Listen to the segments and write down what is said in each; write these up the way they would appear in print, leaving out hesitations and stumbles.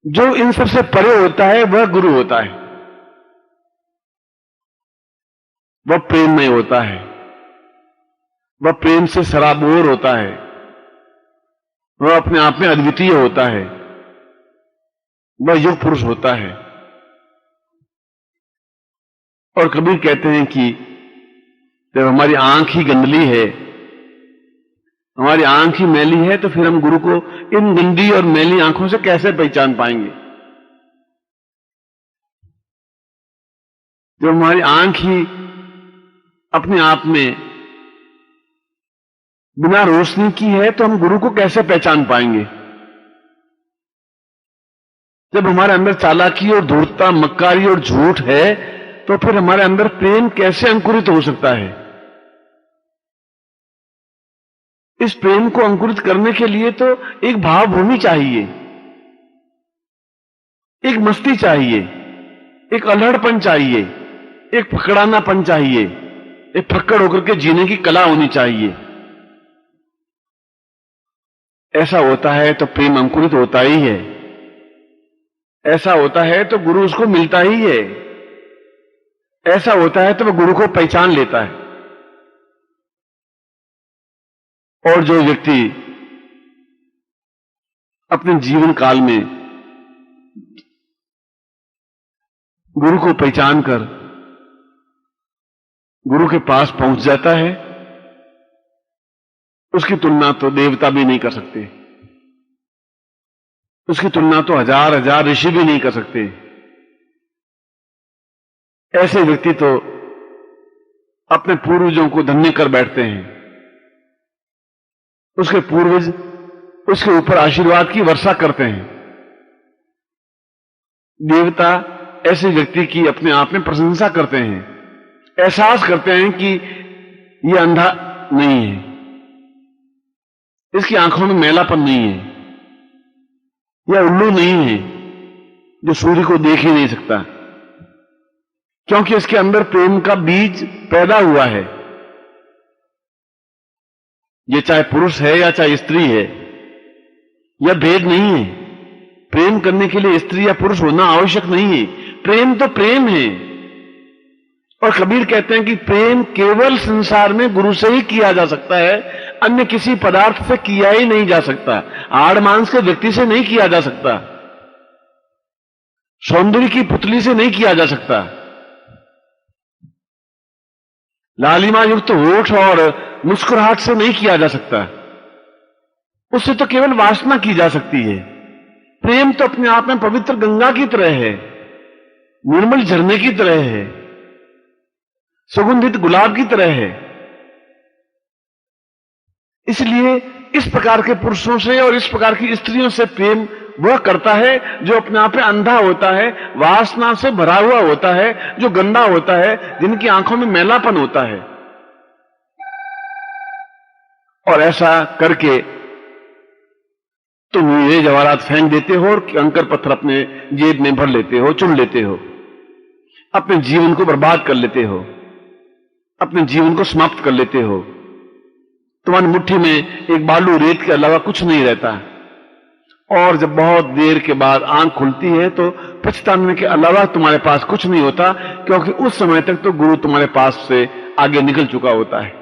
जो इन सबसे परे होता है वह गुरु होता है, वह प्रेममय होता है, वह प्रेम से सराबोर होता है, वह अपने आप में अद्वितीय होता है, वह युग पुरुष होता है। और कबीर कहते हैं कि जब हमारी आंख ही गंदली है, हमारी आंख ही मैली है, तो फिर हम गुरु को इन गंदी और मैली आंखों से कैसे पहचान पाएंगे। जब हमारी आंख ही अपने आप में बिना रोशनी की है, तो हम गुरु को कैसे पहचान पाएंगे। जब हमारे अंदर चालाकी और धूर्तता, मक्कारी और झूठ है, तो फिर हमारे अंदर प्रेम कैसे अंकुरित हो सकता है। इस प्रेम को अंकुरित करने के लिए तो एक भावभूमि चाहिए, एक मस्ती चाहिए, एक अल्हड़पन चाहिए, एक पकड़ानापन चाहिए, एक फक्कड़ होकर के जीने की कला होनी चाहिए। ऐसा होता है तो प्रेम अंकुरित होता ही है, ऐसा होता है तो गुरु उसको मिलता ही है, ऐसा होता है तो वह गुरु को पहचान लेता है। और जो व्यक्ति अपने जीवन काल में गुरु को पहचान कर गुरु के पास पहुंच जाता है, उसकी तुलना तो देवता भी नहीं कर सकते, उसकी तुलना तो हजार हजार ऋषि भी नहीं कर सकते। ऐसे व्यक्ति तो अपने पूर्वजों को धन्य कर बैठते हैं, उसके पूर्वज उसके ऊपर आशीर्वाद की वर्षा करते हैं। देवता ऐसे व्यक्ति की अपने आप में प्रशंसा करते हैं, एहसास करते हैं कि यह अंधा नहीं है, इसकी आंखों में मैलापन नहीं है, यह उल्लू नहीं है जो सूर्य को देख ही नहीं सकता, क्योंकि इसके अंदर प्रेम का बीज पैदा हुआ है। ये चाहे पुरुष है या चाहे स्त्री है, यह भेद नहीं है। प्रेम करने के लिए स्त्री या पुरुष होना आवश्यक नहीं है, प्रेम तो प्रेम है। और कबीर कहते हैं कि प्रेम केवल संसार में गुरु से ही किया जा सकता है, अन्य किसी पदार्थ से किया ही नहीं जा सकता, हाड़ मांस के व्यक्ति से नहीं किया जा सकता, सौंदर्य की पुतली से नहीं किया जा सकता, लालिमा युक्त होठ और मुस्कुराहट से नहीं किया जा सकता, उससे तो केवल वासना की जा सकती है। प्रेम तो अपने आप में पवित्र गंगा की तरह है, निर्मल झरने की तरह है, सुगंधित गुलाब की तरह है। इसलिए इस प्रकार के पुरुषों से और इस प्रकार की स्त्रियों से प्रेम वह करता है जो अपने आप में अंधा होता है, वासना से भरा हुआ होता है, जो गंदा होता है, जिनकी आंखों में मैलापन होता है। और ऐसा करके तुम हीरे जवाहरात फेंक देते हो और कंकर पत्थर अपने जेब में भर लेते हो, चुन लेते हो, अपने जीवन को बर्बाद कर लेते हो, अपने जीवन को समाप्त कर लेते हो। तुम्हारी मुट्ठी में एक बालू रेत के अलावा कुछ नहीं रहता, और जब बहुत देर के बाद आंख खुलती है तो पछताने के अलावा तुम्हारे पास कुछ नहीं होता, क्योंकि उस समय तक तो गुरु तुम्हारे पास से आगे निकल चुका होता है।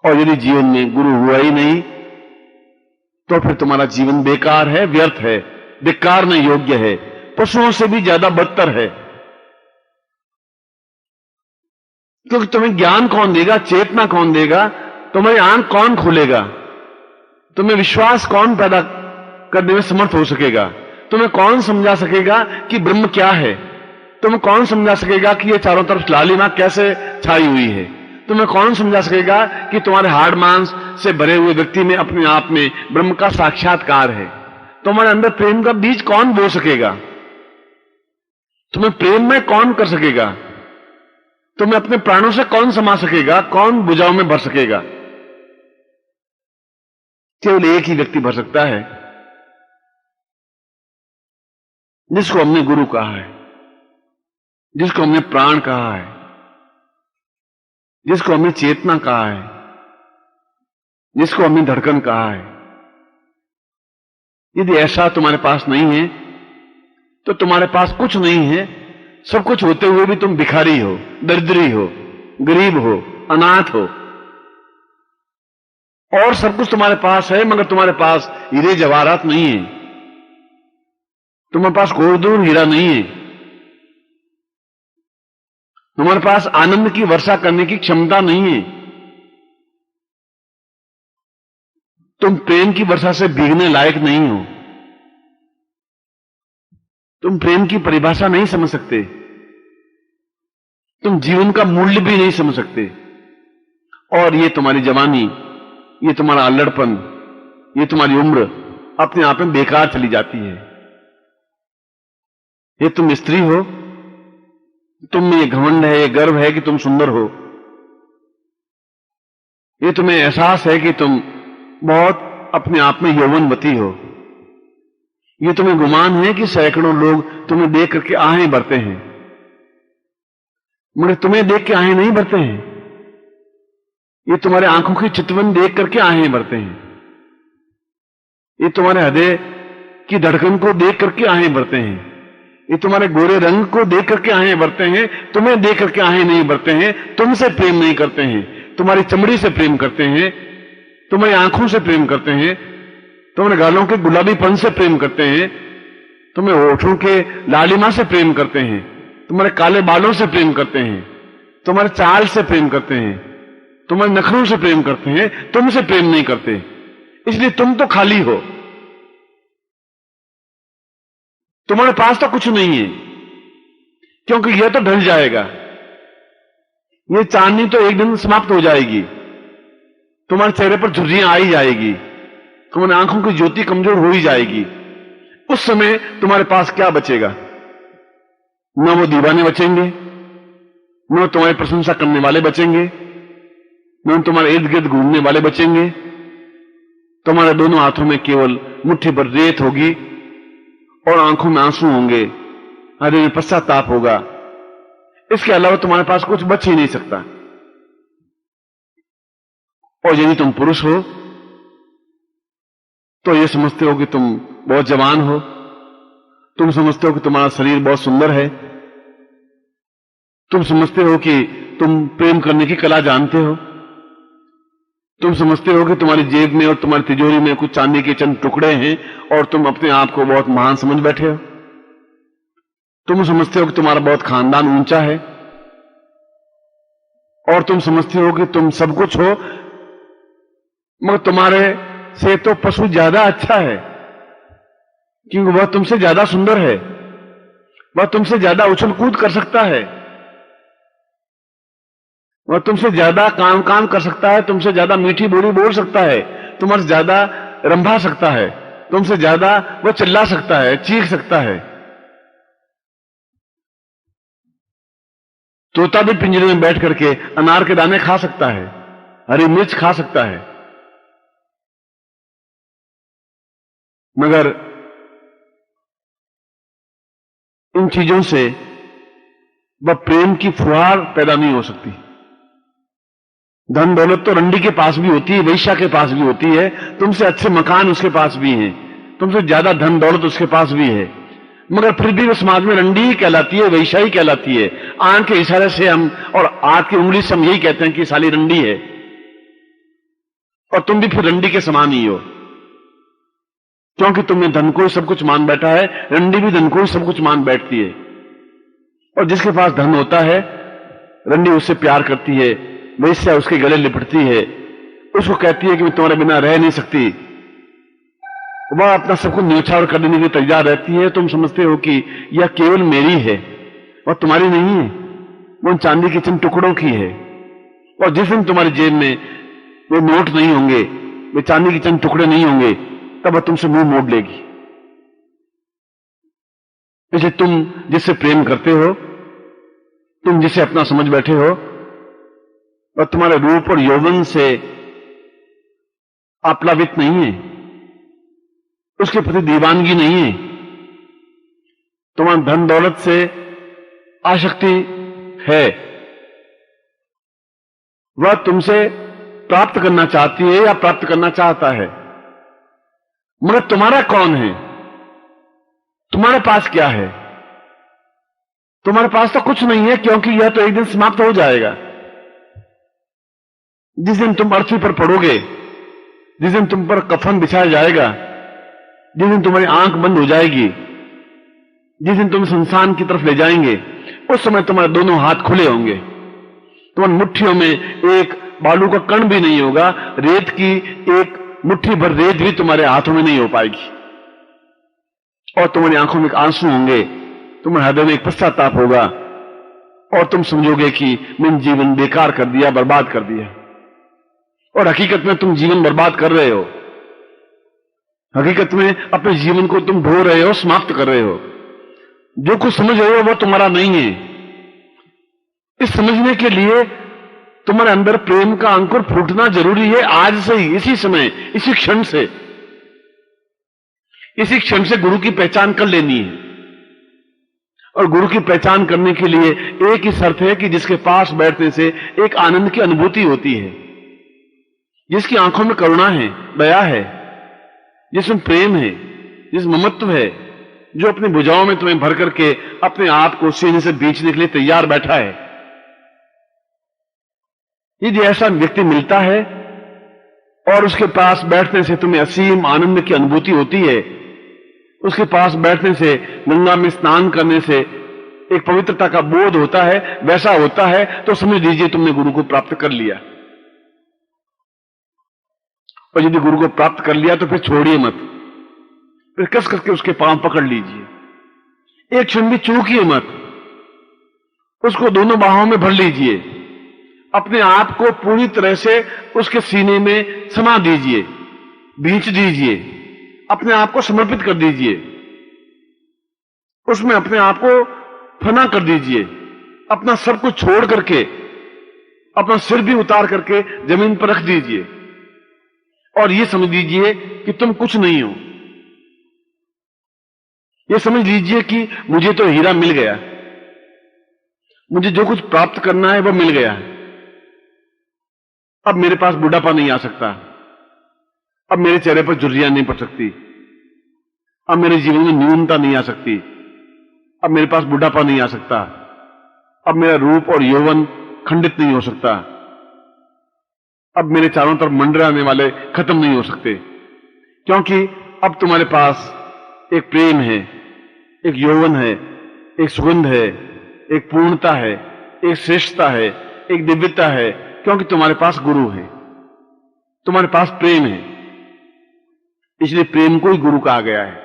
और यदि जीवन में गुरु हुआ ही नहीं तो फिर तुम्हारा जीवन बेकार है, व्यर्थ है, धिक्कार नहीं योग्य है, पशुओं से भी ज्यादा बदतर है। क्योंकि तुम्हें ज्ञान कौन देगा, चेतना कौन देगा, तुम्हारी आंख कौन खोलेगा, तुम्हें विश्वास कौन पैदा करने में समर्थ हो सकेगा, तुम्हें कौन समझा सकेगा कि ब्रह्म क्या है, तुम्हें कौन समझा सकेगा कि यह चारों तरफ लालिमा कैसे छाई हुई है, तुम्हें कौन समझा सकेगा कि तुम्हारे हाड़ मांस से भरे हुए व्यक्ति में अपने आप में ब्रह्म का साक्षात्कार है। तुम्हारे अंदर प्रेम का बीज कौन बो सकेगा, तुम्हें प्रेम में कौन कर सकेगा, तुम्हें अपने प्राणों से कौन समा सकेगा, कौन भुजाओं में भर सकेगा। केवल एक ही व्यक्ति भर सकता है, जिसको हमने गुरु कहा है, जिसको हमने प्राण कहा है, जिसको हमने चेतना कहा है, जिसको हमने धड़कन कहा है, यदि ऐसा तुम्हारे पास नहीं है तो तुम्हारे पास कुछ नहीं है, सब कुछ होते हुए भी तुम भिखारी हो, दरिद्री हो, गरीब हो, अनाथ हो। और सब कुछ तुम्हारे पास है मगर तुम्हारे पास हीरे जवाहरात नहीं है, तुम्हारे पास कोहिनूर हीरा नहीं है, तुम्हारे पास आनंद की वर्षा करने की क्षमता नहीं है, तुम प्रेम की वर्षा से भीगने लायक नहीं हो, तुम प्रेम की परिभाषा नहीं समझ सकते, तुम जीवन का मूल्य भी नहीं समझ सकते। और ये तुम्हारी जवानी, ये तुम्हारा अल्लड़पन, ये तुम्हारी उम्र अपने आप में बेकार चली जाती है। ये तुम स्त्री हो, तुम में ये घमंड है, ये गर्व है कि तुम सुंदर हो, ये तुम्हें एहसास है कि तुम बहुत अपने आप में यौवनवती हो, ये तुम्हें गुमान है कि सैकड़ों लोग तुम्हें देख करके आहें भरते हैं, मगर तुम्हें देख के आहें नहीं भरते हैं, ये तुम्हारे आंखों की चितवन देख करके आहें भरते हैं, ये तुम्हारे हृदय की धड़कन को देख करके आहें भरते हैं, ये तुम्हारे गोरे रंग को देख करके आहें भरते हैं, तुम्हें देख करके आहें नहीं भरते हैं, तुमसे प्रेम नहीं करते हैं, तुम्हारी चमड़ी से प्रेम करते हैं, तुम्हारी आंखों से प्रेम करते हैं, तुम्हारे गालों के गुलाबीपन से प्रेम करते हैं, तुम्हें होठों के लालिमा से प्रेम करते हैं, तुम्हारे काले बालों से प्रेम करते हैं, तुम्हारे चाल से प्रेम करते हैं, तुम्हारे नखरों से प्रेम करते हैं, तुमसे प्रेम नहीं करते। इसलिए तुम तो खाली हो, तुम्हारे पास तो कुछ नहीं है, क्योंकि यह तो ढल जाएगा, ये चांदनी तो एक दिन समाप्त हो जाएगी, तुम्हारे चेहरे पर झुर्रियां आ ही जाएगी, तुम्हारी आंखों की ज्योति कमजोर हो ही जाएगी। उस समय तुम्हारे पास क्या बचेगा? न वो दीवाने बचेंगे, न तुम्हारी प्रशंसा करने वाले बचेंगे, न तुम्हारे इर्द गिर्द घूमने वाले बचेंगे, तुम्हारे दोनों हाथों में केवल मुट्ठी भर रेत होगी और आंखों में आंसू होंगे, हृदय में पश्चाताप होगा। इसके अलावा तुम्हारे पास कुछ बच ही नहीं सकता। और यदि तुम पुरुष हो तो ये समझते हो कि तुम बहुत जवान हो, तुम समझते हो कि तुम्हारा शरीर बहुत सुंदर है, तुम समझते हो कि तुम प्रेम करने की कला जानते हो, तुम समझते हो कि तुम्हारी जेब में और तुम्हारी तिजोरी में कुछ चांदी के चंद टुकड़े हैं और तुम अपने आप को बहुत महान समझ बैठे हो, तुम समझते हो कि तुम्हारा बहुत खानदान ऊंचा है, और तुम समझते हो कि तुम सब कुछ हो, मगर तुम्हारे से तो पशु ज्यादा अच्छा है, क्योंकि वह तुमसे ज्यादा सुंदर है, वह तुमसे ज्यादा उछल कूद कर सकता है, वह तुमसे ज्यादा काम कर सकता है, तुमसे ज्यादा मीठी बोली बोल सकता है, तुमसे ज्यादा रंभा सकता है, तुमसे ज्यादा वह चिल्ला सकता है, चीख सकता है। तोता भी पिंजरे में बैठ करके अनार के दाने खा सकता है, हरी मिर्च खा सकता है, मगर इन चीजों से वह प्रेम की फुहार पैदा नहीं हो सकती। धन दौलत तो रंडी के पास भी होती है, वैश्या के पास भी होती है, तुमसे अच्छे मकान उसके पास भी हैं, तुमसे ज्यादा धन दौलत उसके पास भी है, मगर फिर भी वो समाज में रंडी ही कहलाती है, वैश्या ही कहलाती है। आंख के इशारे से हम और हाथ की उंगली से हम यही कहते हैं कि साली रंडी है, और तुम भी फिर रंडी के समान ही हो, क्योंकि तुमने धन को ही सब कुछ मान बैठा है। रंडी भी धन को ही सब कुछ मान बैठती है, और जिसके पास धन होता है रंडी उससे प्यार करती है, वैश्या उसके गले लिपटती है, उसको कहती है कि मैं तुम्हारे बिना रह नहीं सकती, वह अपना सब कुछ न्यौछावर कर देने के लिए तैयार रहती है। तुम समझते हो कि यह केवल मेरी है और तुम्हारी नहीं है, वो चांदी के चंद टुकड़ों की है, और जिस दिन तुम्हारी जेब में वो नोट नहीं होंगे, वे चांदी के चंद टुकड़े नहीं होंगे, तब वह तुमसे मुंह मोड़ लेगी। इसलिए तुम जिससे प्रेम करते हो, तुम जिसे अपना समझ बैठे हो, और तुम्हारे रूप और यौवन से आप्लावित नहीं है, उसके प्रति दीवानगी नहीं है, तुम्हारा धन दौलत से आसक्ति है, वह तुमसे प्राप्त करना चाहती है या प्राप्त करना चाहता है, मगर तुम्हारा कौन है? तुम्हारे पास क्या है? तुम्हारे पास तो कुछ नहीं है, क्योंकि यह तो एक दिन समाप्त हो जाएगा। जिस दिन तुम अर्थी पर पड़ोगे, जिस दिन तुम पर कफन बिछाया जाएगा, जिस दिन तुम्हारी आंख बंद हो जाएगी, जिस दिन तुम संसान की तरफ ले जाएंगे, उस समय तुम्हारे दोनों हाथ खुले होंगे। तुम्हारी मुट्ठियों में एक बालू का कण भी नहीं होगा, रेत की एक मुट्ठी भर रेत भी तुम्हारे हाथों में नहीं हो पाएगी। और तुम्हारी आंखों में आंसू होंगे, तुम्हारे हृदय में एक पश्चाताप होगा, और तुम समझोगे कि मैंने जीवन बेकार कर दिया, बर्बाद कर दिया। और हकीकत में तुम जीवन बर्बाद कर रहे हो। हकीकत में अपने जीवन को तुम ढो रहे हो, समाप्त कर रहे हो। जो कुछ समझ रहे हो वो तुम्हारा नहीं है। इस समझने के लिए तुम्हारे अंदर प्रेम का अंकुर फूटना जरूरी है, आज से ही, इसी समय, इसी क्षण से। इसी क्षण से गुरु की पहचान कर लेनी है। और गुरु की पहचान करने के लिए एक ही शर्त है कि जिसके पास बैठने से एक आनंद की अनुभूति होती है, जिसकी आंखों में करुणा है, दया है, जिसमें प्रेम है, जिसमें ममत्व है, जो अपनी भुजाओं में तुम्हें भर करके अपने आप को सीने से बेचने के लिए तैयार बैठा है। यदि ऐसा व्यक्ति मिलता है और उसके पास बैठने से तुम्हें असीम आनंद की अनुभूति होती है, उसके पास बैठने से, गंगा में स्नान करने से एक पवित्रता का बोध होता है, वैसा होता है, तो समझ लीजिए तुमने गुरु को प्राप्त कर लिया। और यदि गुरु को प्राप्त कर लिया तो फिर छोड़िए मत, फिर कस करके उसके पांव पकड़ लीजिए। एक क्षण भी चूकिए मत, उसको दोनों बाहों में भर लीजिए। अपने आप को पूरी तरह से उसके सीने में समा दीजिए, बींच दीजिए, अपने आप को समर्पित कर दीजिए, उसमें अपने आप को फना कर दीजिए। अपना सब कुछ छोड़ करके, अपना सिर भी उतार करके जमीन पर रख दीजिए और यह समझ लीजिए कि तुम कुछ नहीं हो। यह समझ लीजिए कि मुझे तो हीरा मिल गया, मुझे जो कुछ प्राप्त करना है वह मिल गया है। अब मेरे पास बुढ़ापा नहीं आ सकता, अब मेरे चेहरे पर झुर्रियां नहीं पड़ सकती, अब मेरे जीवन में न्यूनता नहीं आ सकती, अब मेरे पास बुढ़ापा नहीं आ सकता, अब मेरा रूप और यौवन खंडित नहीं हो सकता, अब मेरे चारों तरफ मंडराने वाले खत्म नहीं हो सकते, क्योंकि अब तुम्हारे पास एक प्रेम है, एक यौवन है, एक सुगंध है, एक पूर्णता है, एक श्रेष्ठता है, एक दिव्यता है, क्योंकि तुम्हारे पास गुरु है, तुम्हारे पास प्रेम है। इसलिए प्रेम को ही गुरु कहा गया है,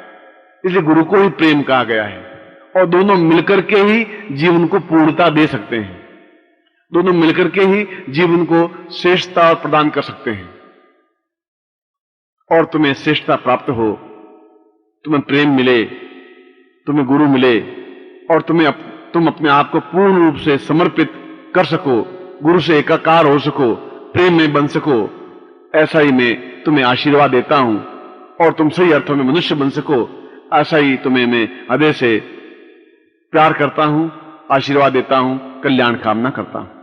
इसलिए गुरु को ही प्रेम कहा गया है। और दोनों मिलकर के ही जीवन को पूर्णता दे सकते हैं, दोनों मिलकर के ही जीवन को श्रेष्ठता प्रदान कर सकते हैं। और तुम्हें श्रेष्ठता प्राप्त हो, तुम्हें प्रेम मिले, तुम्हें गुरु मिले, और तुम अपने आप को पूर्ण रूप से समर्पित कर सको, गुरु से एकाकार हो सको, प्रेम में बन सको, ऐसा ही मैं तुम्हें आशीर्वाद देता हूं। और तुम सही अर्थों में मनुष्य बन सको, ऐसा ही तुम्हें मैं हृदय से प्यार करता हूं, आशीर्वाद देता हूं, कल्याण कामना करता हूं।